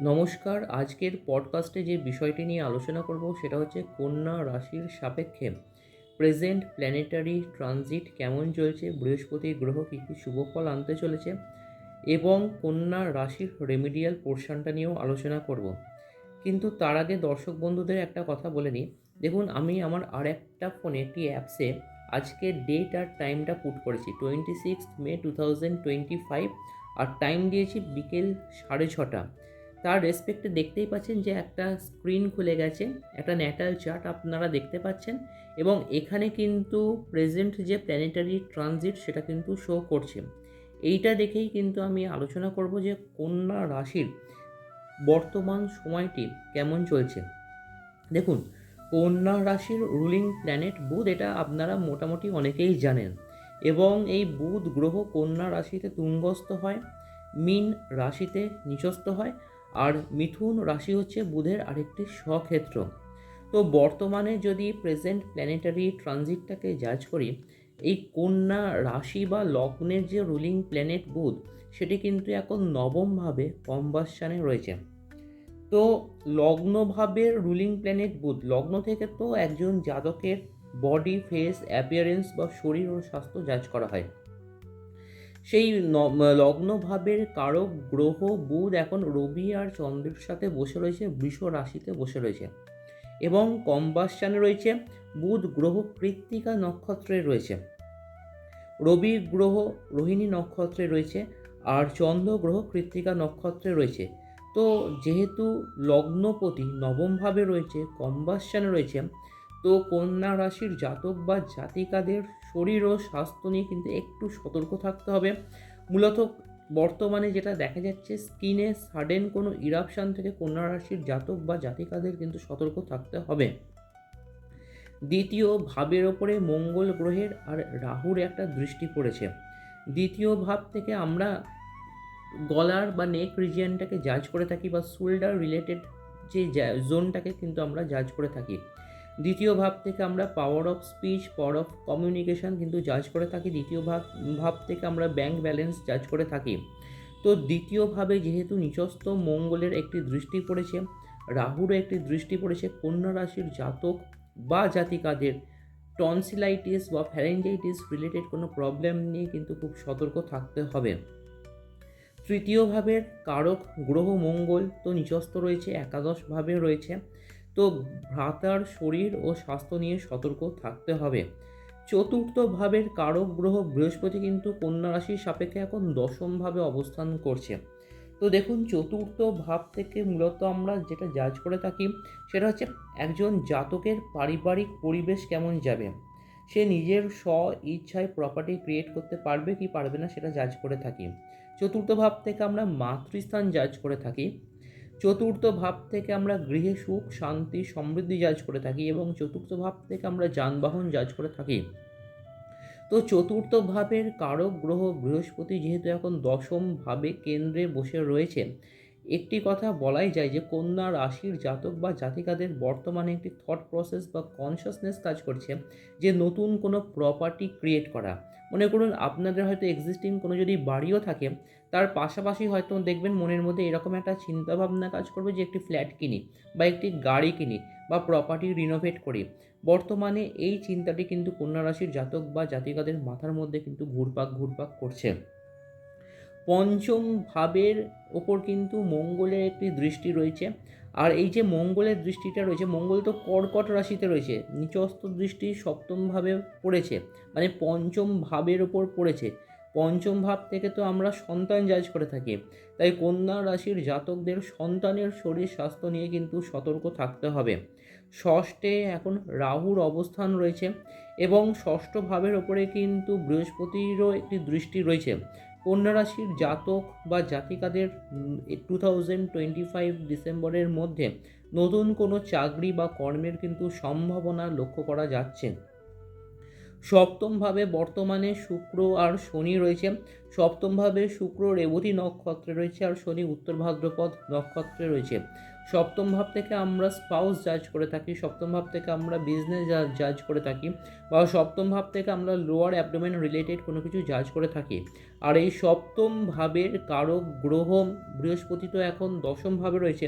নমস্কার। আজকের পডকাস্টে যে বিষয়টি নিয়ে আলোচনা করব সেটা হচ্ছে কন্যা রাশির সাপেক্ষে প্রেজেন্ট প্ল্যানেটারি ট্রানজিট কেমন চলছে, বৃহস্পতি গ্রহ কী কী শুভফল আনতে চলেছে এবং কন্যা রাশির রেমিডিয়াল পোর্শনটা নিয়েও আলোচনা করব। কিন্তু তার আগে দর্শক বন্ধুদের একটা কথা বলে নিই। দেখুন, আমি আমার আর একটা ফোনে একটি অ্যাপসে আজকে ডেট আর টাইমটা পুট করেছি 26 মে 2025, আর টাইম দিয়েছি বিকেল 6:30। তার রেসপেক্টে দেখতেই পাচ্ছেন যে একটা স্ক্রিন খুলে গেছে, একটা ন্যাটাল চার্ট আপনারা দেখতে পাচ্ছেন এবং এখানে কিন্তু প্রেজেন্ট যে প্ল্যানেটারি ট্রানজিট সেটা কিন্তু শো করছে। এইটা দেখেই কিন্তু আমি আলোচনা করব যে কন্যা রাশির বর্তমান সময়টি কেমন চলছে। দেখুন, কন্যা রাশির রুলিং প্ল্যানেট বুধ, এটা আপনারা মোটামুটি অনেকেই জানেন, এবং এই বুধ গ্রহ কন্যা রাশিতে তুঙ্গস্থ হয়, মীন রাশিতে নিচস্থ হয়, আর মিথুন রাশি হচ্ছে বুধের আরেকটি স্বক্ষেত্র। তো বর্তমানে যদি প্রেজেন্ট প্ল্যানেটারি ট্রানজিটটাকে জাজ করি, এই কন্যা রাশি বা লগ্নের যে রুলিং প্ল্যানেট বুধ, সেটি কিন্তু এখন নবমভাবে কম্বাসশানে রয়েছে। তো লগ্নভাবের রুলিং প্ল্যানেট বুধ, লগ্ন থেকে তো একজন জাতকের বডি, ফেস, অ্যাপিয়ারেন্স বা শরীর ও স্বাস্থ্য জাজ করা হয়। সেই লগ্নভাবের কারক গ্রহ বুধ এখন রবি আর চন্দ্রের সাথে বসে রয়েছে, বৃষ রাশিতে বসে রয়েছে এবং কম্বাসশানে রয়েছে। বুধ গ্রহ কৃত্তিকা নক্ষত্রে রয়েছে, রবি গ্রহ রোহিণী নক্ষত্রে রয়েছে, আর চন্দ্র গ্রহ কৃত্তিকা নক্ষত্রে রয়েছে। তো যেহেতু লগ্নপতি নবমভাবে রয়েছে, কম্বাসশানে রয়েছে, তো কন্যা রাশির জাতক বা জাতিকাদের শরীর ও স্বাস্থ্য নিয়ে কিন্তু একটু সতর্ক থাকতে হবে। মূলত বর্তমানে যেটা দেখা যাচ্ছে, স্কিনে সাডেন কোনো ইরাপশান থেকে কন্যা রাশির জাতক বা জাতিকাদের কিন্তু সতর্ক থাকতে হবে। দ্বিতীয় ভাবের ওপরে মঙ্গল গ্রহের আর রাহুর একটা দৃষ্টি পড়েছে। দ্বিতীয় ভাব থেকে আমরা গলার বা নেক রিজিয়নটাকে জাজ করে থাকি, বা শোল্ডার রিলেটেড যে জোনটাকে কিন্তু আমরা জাজ করে থাকি। দ্বিতীয় ভাব থেকে আমরা power of speech, power of communication কিন্তু জাজ করে থাকি। দ্বিতীয় ভাব থেকে আমরা ব্যাংক ব্যালেন্স জাজ করে থাকি। তো দ্বিতীয়ভাবে যেহেতু নিচস্থ মঙ্গলের একটি দৃষ্টি পড়েছে, রাহুরও একটি দৃষ্টি পড়েছে, কন্যা রাশির জাতক বা জাতিকাদের টনসিলাইটিস বা ফ্যারেঞ্জাইটিস রিলেটেড কোনো প্রবলেম নিয়ে কিন্তু খুব সতর্ক থাকতে হবে। তৃতীয় ভাবের কারক গ্রহ মঙ্গল তো নিচস্থ রয়েছে, একাদশভাবে রয়েছে। তো ভ্রাতার শরীর ও স্বাস্থ্য নিয়ে সতর্ক থাকতে হবে। চতুর্থ ভাবের কারক গ্রহ বৃহস্পতি কিন্তু কন্যা রাশির সাপেক্ষে এখন দশমভাবে অবস্থান করছে। তো দেখুন, চতুর্থ ভাব থেকে মূলত আমরা যেটা জাজ করে থাকি সেটা হচ্ছে একজন জাতকের পারিবারিক পরিবেশ কেমন যাবে, সে নিজের স্ব ইচ্ছায় প্রপার্টি ক্রিয়েট করতে পারবে কি পারবে না সেটা জাজ করে থাকি। চতুর্থ ভাব থেকে আমরা মাতৃস্থান জাজ করে থাকি। চতুর্থ ভাব থেকে আমরা গৃহে সুখ, শান্তি, সমৃদ্ধি জাজ করে থাকি, এবং চতুর্থ ভাব থেকে আমরা যানবাহন জাজ করে থাকি। তো চতুর্থ ভাবের কারক গ্রহ বৃহস্পতি যেহেতু এখন দশম ভাবে কেন্দ্রে বসে রয়েছে, একটি কথা বলাই যায় যে কন্যা রাশির জাতক বা জাতিকাদের বর্তমানে একটি থট প্রসেস বা কনসিয়াসনেস কাজ করছে যে নতুন কোনো প্রপার্টি ক্রিয়েট করা। মনে করুন, আপনাদের হয়তো এক্সিস্টিং কোনো যদি বাড়িও থাকে, তার পাশাপাশি হয়তো দেখবেন মনের মধ্যে এরকম একটা চিন্তাভাবনা কাজ করবে যে একটি ফ্ল্যাট কিনি বা একটি গাড়ি কিনি বা প্রপার্টি রিনোভেট করি। বর্তমানে এই চিন্তাটি কিন্তু কন্যা রাশির জাতক বা জাতিকাদের মাথার মধ্যে কিন্তু ঘুরপাক করছে। পঞ্চম ভাবের ওপর কিন্তু মঙ্গলের একটি দৃষ্টি রয়েছে, আর এই যে মঙ্গলের দৃষ্টিটা রয়েছে, মঙ্গল তো কর্কট রাশিতে রয়েছে, নিচস্থ দৃষ্টি সপ্তম ভাবে পড়েছে, মানে পঞ্চম ভাবের ওপর পড়েছে। পঞ্চম ভাব থেকে তো আমরা সন্তান জাজ করে থাকি, তাই কন্যা রাশির জাতকদের সন্তানের শরীর স্বাস্থ্য নিয়ে কিন্তু সতর্ক থাকতে হবে। ষষ্ঠে এখন রাহুর অবস্থান রয়েছে এবং ষষ্ঠ ভাবের ওপরে কিন্তু বৃহস্পতিরও একটি দৃষ্টি রয়েছে। কন্যা রাশির জাতক বা জাতিকাদের 2025 ডিসেম্বরের মধ্যে নতুন কোনো চাকরি বা কর্মের কিন্তু সম্ভাবনা লক্ষ্য করা যাচ্ছে। সপ্তমভাবে বর্তমানে শুক্র আর শনি রয়েছে। সপ্তমভাবে শুক্র রেবতী নক্ষত্রে রয়েছে আর শনি উত্তর ভাদ্রপদ নক্ষত্রে রয়েছে। সপ্তম ভাব থেকে আমরা স্পাউস জাজ করে থাকি, সপ্তম ভাব থেকে আমরা বিজনেস জাজ করে থাকি, বা সপ্তম ভাব থেকে আমরা লোয়ার অ্যাবডোমেন রিলেটেড কোনো কিছু জাজ করে থাকি। আর এই সপ্তম ভাবের কারক গ্রহ বৃহস্পতি তো এখন দশম ভাবে রয়েছে।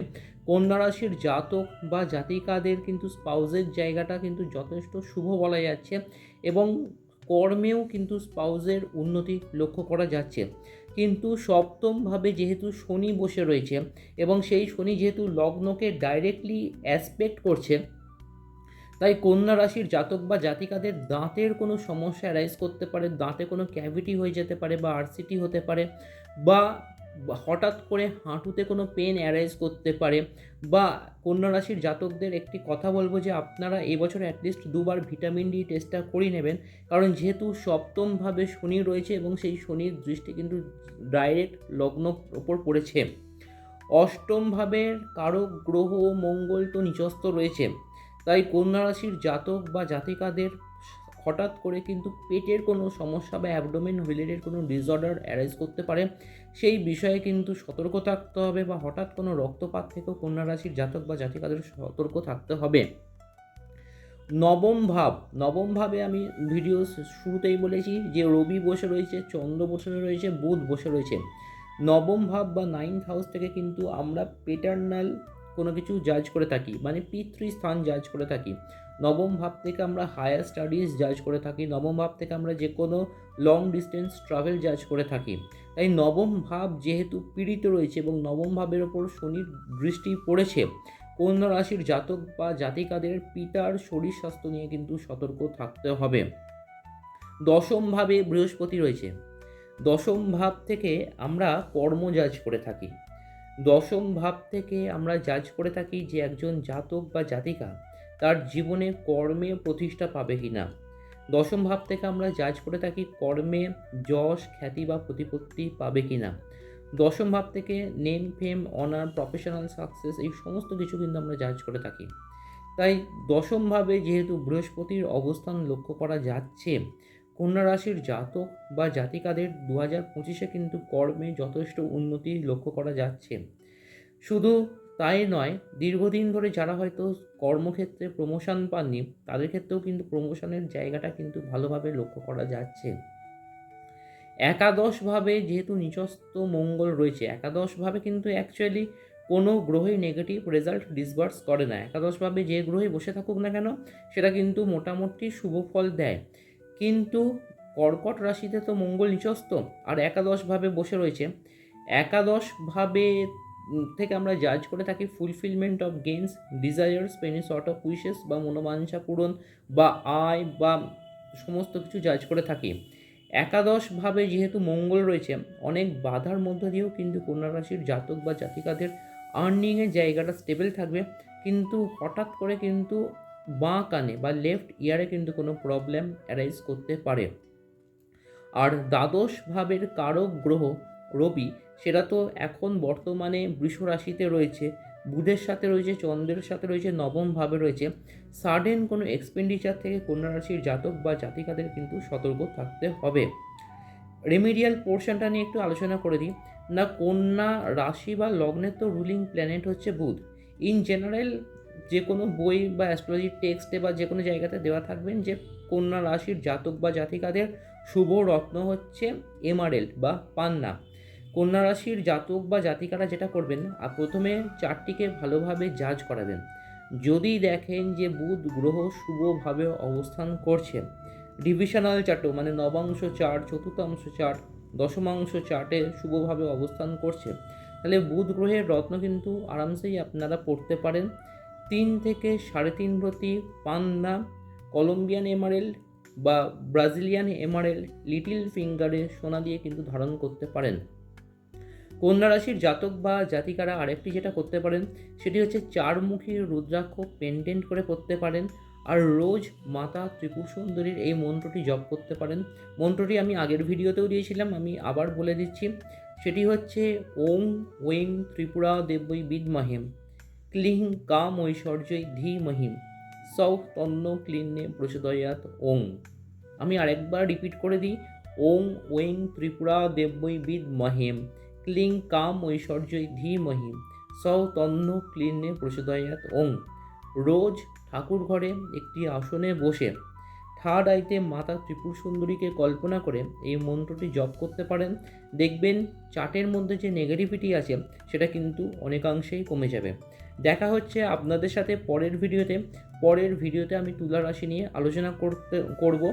কন্যা রাশির জাতক বা জাতিকাদের কিন্তু স্পাউজের জায়গাটা কিন্তু যথেষ্ট শুভ বলা যাচ্ছে, এবং কর্মেও কিন্তু স্পাউজের উন্নতি লক্ষ্য করা যাচ্ছে। কিন্তু সপ্তমভাবে যেহেতু শনি বসে রয়েছে, এবং সেই শনি যেহেতু লগ্নকে ডাইরেক্টলি অ্যাসপেক্ট করছে, তাই কন্যা রাশির জাতক বা জাতিকাদের দাঁতের কোনো সমস্যা অ্যারাইজ করতে পারে, দাঁতে কোনো ক্যাভিটি হয়ে যেতে পারে, বা আরসিটি হতে পারে, বা হঠাৎ করে হাঁটুতে কোনো পেন অ্যারাইজ করতে পারে। বা কন্যা রাশির জাতকদের একটি কথা বলবো যে আপনারা এবছর অ্যাটলিস্ট 2বার ভিটামিন ডি টেস্টটা করিয়ে নেবেন, কারণ যেহেতু সপ্তমভাবে শনি রয়েছে এবং সেই শনির দৃষ্টি কিন্তু ডাইরেক্ট লগ্ন ওপর পড়েছে। অষ্টম ভাবের কারক গ্রহ মঙ্গল তো নিচস্থ রয়েছে, তাই কন্যা রাশির জাতক বা জাতিকাদের হঠাৎ করে কিন্তু পেটের কোনো সমস্যা বা অ্যাবডোমেন রিলেটেড কোনো ডিসঅর্ডার অ্যারাইজ করতে পারে, সেই বিষয়ে কিন্তু সতর্ক থাকতে হবে, বা হঠাৎ কোনো রক্তপাত থেকেও কন্যা রাশির জাতক বা জাতিকাদের সতর্ক থাকতে হবে। নবম ভাবে আমি ভিডিও শুরুতেই বলেছি যে রবি বসে রয়েছে, চন্দ্র বসে রয়েছে, বুধ বসে রয়েছে। নবম ভাব বা 9th হাউস থেকে কিন্তু আমরা পেটার্নাল কোনো কিছু জাজ করে থাকি, মানে পিতৃস্থান জাজ করে থাকি। নবম ভাব থেকে আমরা হায়ার স্টাডিজ জাজ করে থাকি, নবম ভাব থেকে আমরা যে কোনো লং ডিস্টেন্স ট্রাভেল জাজ করে থাকি। তাই নবম ভাব যেহেতু পীড়িত রয়েছে এবং নবম ভাবের ওপর শনির দৃষ্টি পড়েছে, কন্যা রাশির জাতক বা জাতিকাদের পিতার শরীর স্বাস্থ্য নিয়ে কিন্তু সতর্ক থাকতে হবে। দশম ভাবে বৃহস্পতি রয়েছে, দশম ভাব থেকে আমরা কর্ম জাজ করে থাকি। দশম ভাব থেকে আমরা জাজ করে থাকি যে একজন জাতক বা জাতিকা তার জীবনে কর্মে প্রতিষ্ঠা পাবে কি না। দশম ভাব থেকে আমরা জাজ করে থাকি কর্মে যশ খ্যাতি বা প্রতিপত্তি পাবে কি না। দশম ভাব থেকে নেম ফেম অনার প্রফেশনাল সাকসেস এই সমস্ত কিছু কিন্তু আমরা জাজ করে থাকি। তাই দশম ভাবে যেহেতু বৃহস্পতির অবস্থান লক্ষ্য করা যাচ্ছে, কন্যা রাশির জাতক বা জাতিকাদের 2025-এ কিন্তু কর্মে যথেষ্ট উন্নতি লক্ষ্য করা যাচ্ছে। শুধু তাই নয়, দীর্ঘদিন ধরে যারা হয়তো কর্মক্ষেত্রে প্রমোশন পাননি, তাদের ক্ষেত্রেও কিন্তু প্রমোশনের জায়গাটা কিন্তু ভালোভাবে লক্ষ্য করা যাচ্ছে। একাদশভাবে যেহেতু নিচস্থ মঙ্গল রয়েছে, একাদশভাবে কিন্তু অ্যাকচুয়ালি কোনো গ্রহই নেগেটিভ রেজাল্ট ডিসবার্স করে না। একাদশভাবে যে গ্রহই বসে থাকুক না কেন, সেটা কিন্তু মোটামুটি শুভ ফল দেয়। কিন্তু কর্কট রাশিতে তো মঙ্গল নিচস্থ আর একাদশভাবে বসে রয়েছে। একাদশভাবে থেকে আমরা জাজ করে থাকি fulfilment of gains, desires, Penney sort of wishes বা মনোবাঞ্ছা পূরণ বা আয় বা সমস্ত কিছু জাজ করে থাকি। একাদশভাবে যেহেতু মঙ্গল রয়েছে, অনেক বাধার মধ্য দিয়েও কিন্তু কন্যা রাশির জাতক বা জাতিকাদের আর্নিংয়ের জায়গাটা স্টেবল থাকবে, কিন্তু হঠাৎ করে কিন্তু বাঁ কানে বা লেফট ইয়ারে কিন্তু কোনো প্রবলেম অ্যারাইজ করতে পারে। আর দ্বাদশ ভাবের কারক গ্রহ রবি, সেটা তো এখন বর্তমানে বৃষ রাশিতে রয়েছে, বুধের সাথে রয়েছে, চন্দ্রের সাথে রয়েছে, নবম ভাবে রয়েছে। সাডেন কোনো এক্সপেন্ডিচার থেকে কন্যা রাশির জাতক বা জাতিকাদের কিন্তু সতর্ক থাকতে হবে। রেমিডিয়াল পোর্শনটা নিয়ে একটু আলোচনা করে দিই। না, কন্যা রাশি বা লগ্নের তো রুলিং প্ল্যানেট হচ্ছে বুধ। ইন জেনারেল যে কোনো বই বা অ্যাস্ট্রোলজির টেক্সটে বা যে কোনো জায়গাতে দেওয়া থাকবেন যে কন্যা রাশির জাতক বা জাতিকাদের শুভ রত্ন হচ্ছে এমারেল্ড বা পান্না। কন্যা রাশির জাতক বা জাতিকারা যেটা করবেন, প্রথমে চারটিকে ভালোভাবে জাজ করাবেন। যদি দেখেন যে বুধ গ্রহ শুভভাবে অবস্থান করছে, ডিভিশনাল চার্টও মানে নবাংশ চার্ট, চতুর্থাংশ চার্ট, দশমাংশ চার্টে শুভভাবে অবস্থান করছে, তাহলে বুধ গ্রহের রত্ন কিন্তু আরামসেই আপনারা পড়তে পারেন। 3 থেকে 3.5 প্রতি পান্না, কলম্বিয়ান এমারেল্ড বা ব্রাজিলিয়ান এমারেল্ড লিটিল ফিঙ্গারে সোনা দিয়ে কিন্তু ধারণ করতে পারেন। কন্যা রাশির জাতক বা জাতিকারা আরেকটি যেটা করতে পারেন, সেটি হচ্ছে 4মুখী রুদ্রাক্ষ পেন্ডেন্ট করে পড়তে পারেন, আর রোজ মাতা ত্রিপুর সুন্দরীর এই মন্ত্রটি জপ করতে পারেন। মন্ত্রটি আমি আগের ভিডিওতেও দিয়েছিলাম, আমি আবার বলে দিচ্ছি। সেটি হচ্ছে ওং ওয়েং ত্রিপুরা দেবৈ বিদ্মহেম ক্লিং কাম ঐশ্বর্যই ধীমহিম সৌ তন্ন ক্লিন্নে প্রচোদয়াৎ ওং। আমি আরেকবার রিপিট করে দিই, ওং ওয়েং ত্রিপুরা দেবৈ বিদ্মহেম ক্লিং কাম ঐশ্বর্যই ধীমহি সৌ তন্ন ক্লিন্নে প্রচোদয়াৎ ওং। রোজ ঠাকুর ঘরে একটি আসনে বসে থার্ড আইতে মাতা ত্রিপুর সুন্দরীকে কল্পনা করে এই মন্ত্রটি জপ করতে পারেন। দেখবেন চার্টের মধ্যে যে নেগেটিভিটি আছে সেটা কিন্তু অনেকাংশেই কমে যাবে। দেখা হচ্ছে আপনাদের সাথে পরের ভিডিওতে আমি তুলা রাশি নিয়ে আলোচনা করব।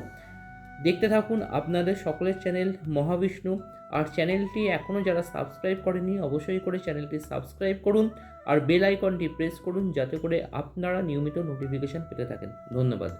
দেখতে থাকুন আপনাদের সকলের চ্যানেল মহাবিষ্ণু। আর চ্যানেলটি এখনও যারা সাবস্ক্রাইব করেনি অবশ্যই করে চ্যানেলটি সাবস্ক্রাইব করুন আর বেল আইকনটি প্রেস করুন, যাতে করে আপনারা নিয়মিত নোটিফিকেশান পেতে থাকেন। ধন্যবাদ।